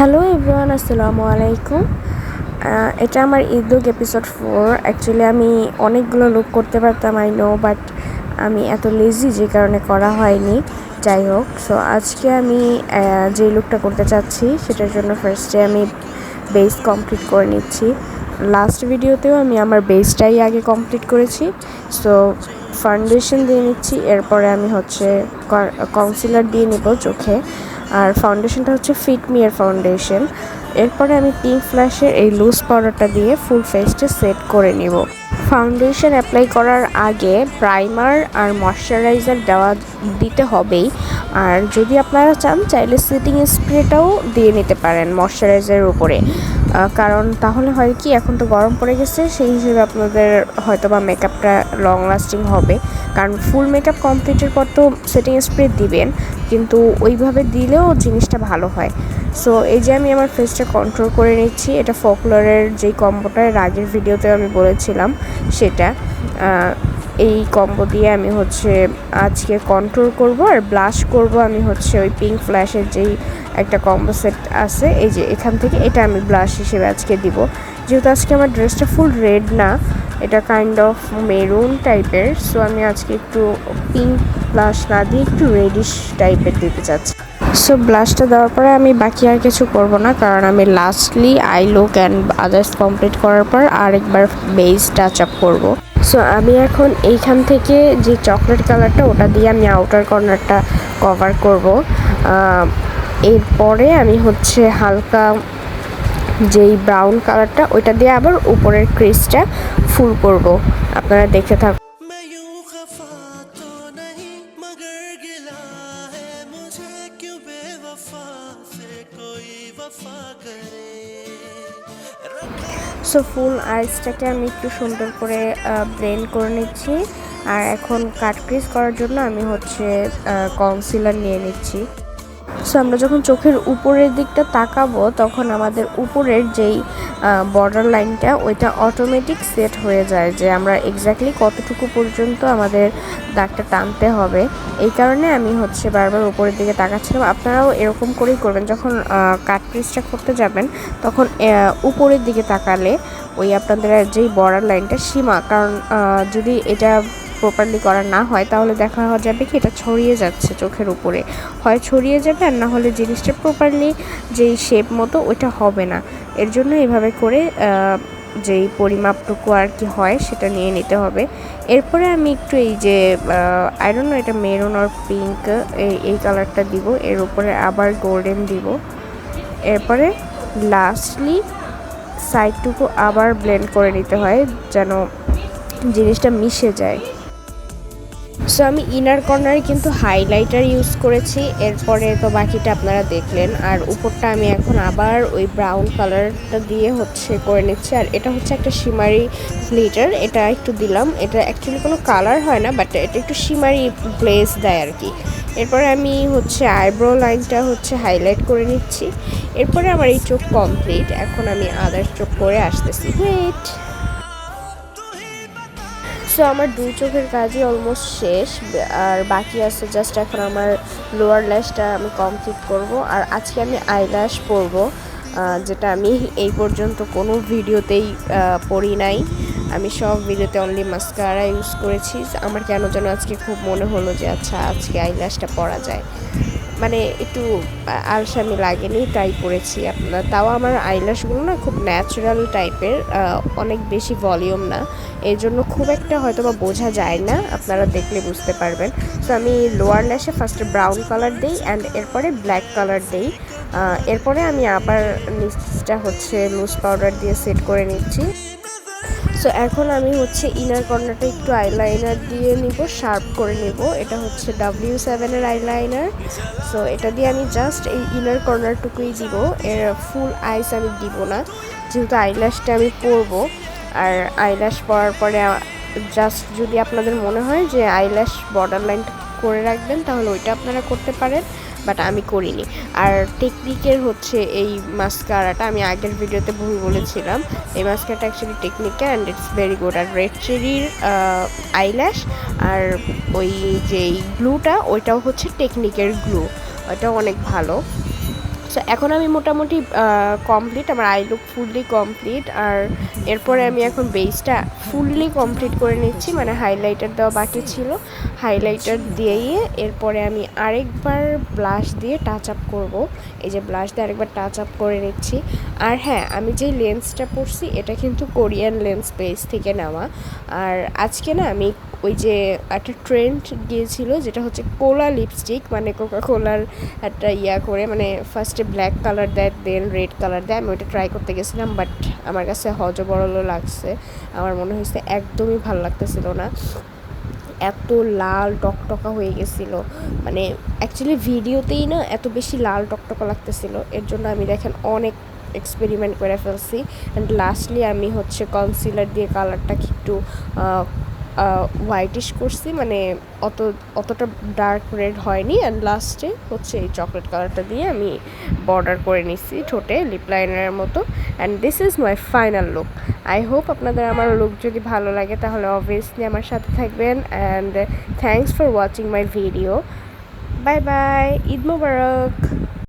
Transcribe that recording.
Hello everyone, আসসালামু আলাইকুম। এটা আমার ঈদ এপিসোড 4। অ্যাকচুয়ালি আমি অনেকগুলো লুক করতে পারতাম, আই নো, বাট আমি এত লেজি যে কারণে করা হয়নি। যাই হোক, সো আজকে আমি যে লুকটা করতে চাচ্ছি সেটার জন্য ফার্স্টে আমি বেস কমপ্লিট করে নিচ্ছি। লাস্ট ভিডিওতেও আমি আমার বেসটাই আগে কমপ্লিট করেছি। সো ফাউন্ডেশন দিয়ে নিচ্ছি, এরপরে আমি কনসিলার দিয়ে নেব চোখে। আর ফাউন্ডেশনটা হচ্ছে ফিট মি এর ফাউন্ডেশন। এরপরে আমি পিঙ্ক ফ্ল্যাশের এই লুজ পাউডারটা দিয়ে ফুল ফেসটা সেট করে নিব। ফাউন্ডেশন অ্যাপ্লাই করার আগে প্রাইমার আর ময়শ্চারাইজার দিতে হবেই। আর যদি আপনারা চান চাইলে সেটিং স্প্রেটাও দিয়ে নিতে পারেন ময়শ্চারাইজারের উপরে, কারণ তাহলে হয় কি, এখন তো গরম পড়ে গেছে, সেই হিসেবে আপনাদের হয়তো বা মেকআপটা লং লাস্টিং হবে। কারণ ফুল মেকআপ কমপ্লিটের পর তো সেটিং স্প্রে দিবেন, কিন্তু ওইভাবে দিলেও জিনিসটা ভালো হয়। সো এই যে আমি আমার ফেসটা কন্ট্রোল করে নিচ্ছি, এটা ফোকলোরের যেই কম্বোটা এর আগের ভিডিওতে আমি বলেছিলাম সেটা। এই কম্বো দিয়ে আমি আজকে কন্ট্রোল করব আর ব্লাশ করব। আমি ওই পিঙ্ক ফ্ল্যাশের যেই একটা কম্বো সেট আছে, এই যে এখান থেকে এটা আমি ব্লাশ হিসেবে আজকে দিব। যেহেতু আজকে আমার ড্রেসটা ফুল রেড না, এটা কাইন্ড অফ মেরুন টাইপের, সো আমি আজকে একটু পিঙ্ক ব্লাশ না দিয়ে একটু রেডিশ টাইপের দিতে চাচ্ছি। সো ব্লাশটা দেওয়ার পরে আমি বাকি আর কিছু করব না, কারণ আমি lastly I look and others complete করার পর আরেকবার বেস টাচ আপ করব। সো আমি এখন এইখান থেকে যে চকলেট কালারটা, ওটা দিয়ে আমি আউটার কর্নারটা কভার করব। এরপরে আমি হালকা যেই ব্রাউন কালারটা, ওইটা দিয়ে আবার উপরের ক্রিজটা ফুল করব। আপনারা দেখতে থাকুন। সো ফুল আইসটাকে আমি একটু সুন্দর করে ব্লেন্ড করে নিচ্ছি। আর এখন কাট ক্রিজ করার জন্য আমি কনসিলার নিয়ে নিচ্ছি। সো আমরা যখন চোখের উপরের দিকটা তাকাবো, তখন আমাদের উপরের যেই বর্ডার লাইনটা, ওইটা অটোমেটিক সেট হয়ে যায় যে আমরা এক্স্যাক্টলি কতটুকু পর্যন্ত আমাদের দাগটা টানতে হবে। এই কারণে আমি বারবার উপরের দিকে তাকাচ্ছিলাম। আপনারাও এরকম করেই করবেন, যখন কাট ক্রিজটা করতে যাবেন তখন উপরের দিকে তাকালে ওই আপনাদের যেই বর্ডার লাইনটা সীমা, কারণ যদি এটা প্রপারলি করা না হয় তাহলে দেখা যাবে কি এটা ছড়িয়ে যাচ্ছে চোখের উপরে, হয় ছড়িয়ে যাবে আর না হলে জিনিসটা প্রপারলি যেই শেপ মতো ওইটা হবে না। এর জন্য এইভাবে করে যেই পরিমাপটুকু আর কি হয় সেটা নিয়ে নিতে হবে। এরপরে আমি একটু এই যে আই ডোন্ট নো, এটা মেরুন আর পিঙ্ক, এই কালারটা দিব, এর উপরে আবার গোল্ডেন দিব। এরপরে লাস্টলি সাইডটুকু আবার ব্লেন্ড করে নিতে হয় যেন জিনিসটা মিশে যায়। সো আমি ইনার কর্নারে কিন্তু হাইলাইটার ইউজ করেছি, এরপরে তো বাকিটা আপনারা দেখলেন। আর উপরটা আমি এখন আবার ওই ব্রাউন কালারটা দিয়ে করে নিচ্ছি। আর এটা একটা শিমারি গ্লিটার, এটা একটু দিলাম। এটা অ্যাকচুয়ালি কোনো কালার হয় না, বাট এটা একটু শিমারি গ্লেজ দেয় আর কি। এরপরে আমি আইব্রো লাইনটা হাইলাইট করে নিচ্ছি। এরপরে আমার এই চোখ কমপ্লিট। এখন আমি আদার চোখ করে আসতেছি। ওয়েট। সো আমার দুই চোখের কাজই অলমোস্ট শেষ, আর বাকি আছে জাস্ট এখন আমার লোয়ার ল্যাশটা আমি কমপ্লিট করব। আর আজকে আমি আইল্যাশ পরব, যেটা আমি এই পর্যন্ত কোনো ভিডিওতেই পরি নাই। আমি সব ভিডিওতে অনলি মাস্কারা ইউজ করেছি। আমার কেন যেন আজকে খুব মনে হলো যে আচ্ছা আজকে আইল্যাশটা পরা যায়, মানে একটু আলসামি লাগেনি তাই পরেছি। তাও আমার আইল্যাশগুলো না খুব ন্যাচারাল টাইপের, অনেক বেশি ভলিউম না, এই জন্য খুব একটা হয়তো বা বোঝা যায় না, আপনারা দেখলে বুঝতে পারবেন। তো আমি লোয়ার ল্যাশে ফার্স্টে ব্রাউন কালার দিই অ্যান্ড এরপরে ব্ল্যাক কালার দিই। এরপরে আমি আবার নিচটা লুজ পাউডার দিয়ে সেট করে নিচ্ছি। সো এখন আমি ইনার কর্নারটা একটু আইলাইনার দিয়ে নিব, শার্প করে নিব। এটা W7 এর আইলাইনার। সো এটা দিয়ে আমি জাস্ট এই ইনার কর্নারটুকুই দিব, এর ফুল আইস আমি দিব না, যেহেতু আইল্যাশটা আমি পরবো। আর আইল্যাশ পরার পরে জাস্ট যদি আপনাদের মনে হয় যে আইল্যাশ বর্ডার লাইনটা করে রাখবেন, তাহলে ওইটা আপনারা করতে পারেন, বাট আমি করিনি। আর টেকনিকের এই মাস্কারাটা আমি আগের ভিডিওতে ভুল বলেছিলাম, এই মাস্কারাটা অ্যাকচুয়ালি টেকনিকের অ্যান্ড ইটস ভেরি গুড। আর রেড চেরির আইল্যাশ আর ওই যে গ্লুটা, ওইটাও টেকনিকের গ্লু, ওইটাও অনেক ভালো। সো এখন আমি মোটামুটি কমপ্লিট, আমার আই লুক ফুললি কমপ্লিট। আর এরপরে আমি এখন বেসটা ফুললি কমপ্লিট করে নিচ্ছি, মানে হাইলাইটার দেওয়া বাকি ছিল, হাইলাইটার দিয়ে এরপরে আমি আরেকবার ব্লাশ দিয়ে টাচ আপ করবো। এই যে ব্লাশ দিয়ে আরেকবার টাচ আপ করে নিচ্ছি। আর হ্যাঁ, আমি যে লেন্সটা পরছি এটা কিন্তু কোরিয়ান লেন্স পেজ থেকে নেওয়া। আর আজকে না আমি ওই যে একটা ট্রেন্ড গিয়েছিল যেটা হচ্ছে কোলা লিপস্টিক, মানে কোকা কোলার একটা করে, মানে ফার্স্টে ব্ল্যাক কালার দেয় দেন রেড কালার দেয়, আমি ওইটা ট্রাই করতে গেছিলাম, বাট আমার কাছে হজবরল লাগছে। আমার মনে হয়েছে একদমই ভালো লাগতেছিল না, এত লাল টকটকা হয়ে গেছিলো। মানে অ্যাকচুয়ালি ভিডিওতেই না এত বেশি লাল টকটকা লাগতেছিল, এর জন্য আমি দেখেন অনেক এক্সপেরিমেন্ট করে ফেলছি। অ্যান্ড লাস্টলি আমি হচ্ছে কনসিলার দিয়ে কালারটাকে একটু হোয়াইটিশ করছি, মানে অতটা ডার্ক রেড হয়নি। অ্যান্ড লাস্টে হচ্ছে এই চকলেট কালারটা দিয়ে আমি বর্ডার করে নিচ্ছি ঠোঁটে লিপ লাইনারের মতো। And this is my final look. I hope আপনাদের আমার লুক যদি ভালো লাগে তাহলে অবভিয়াসলি আমার সাথে থাকবেন। And thanks for watching my video. Bye bye, Eid Mobarak.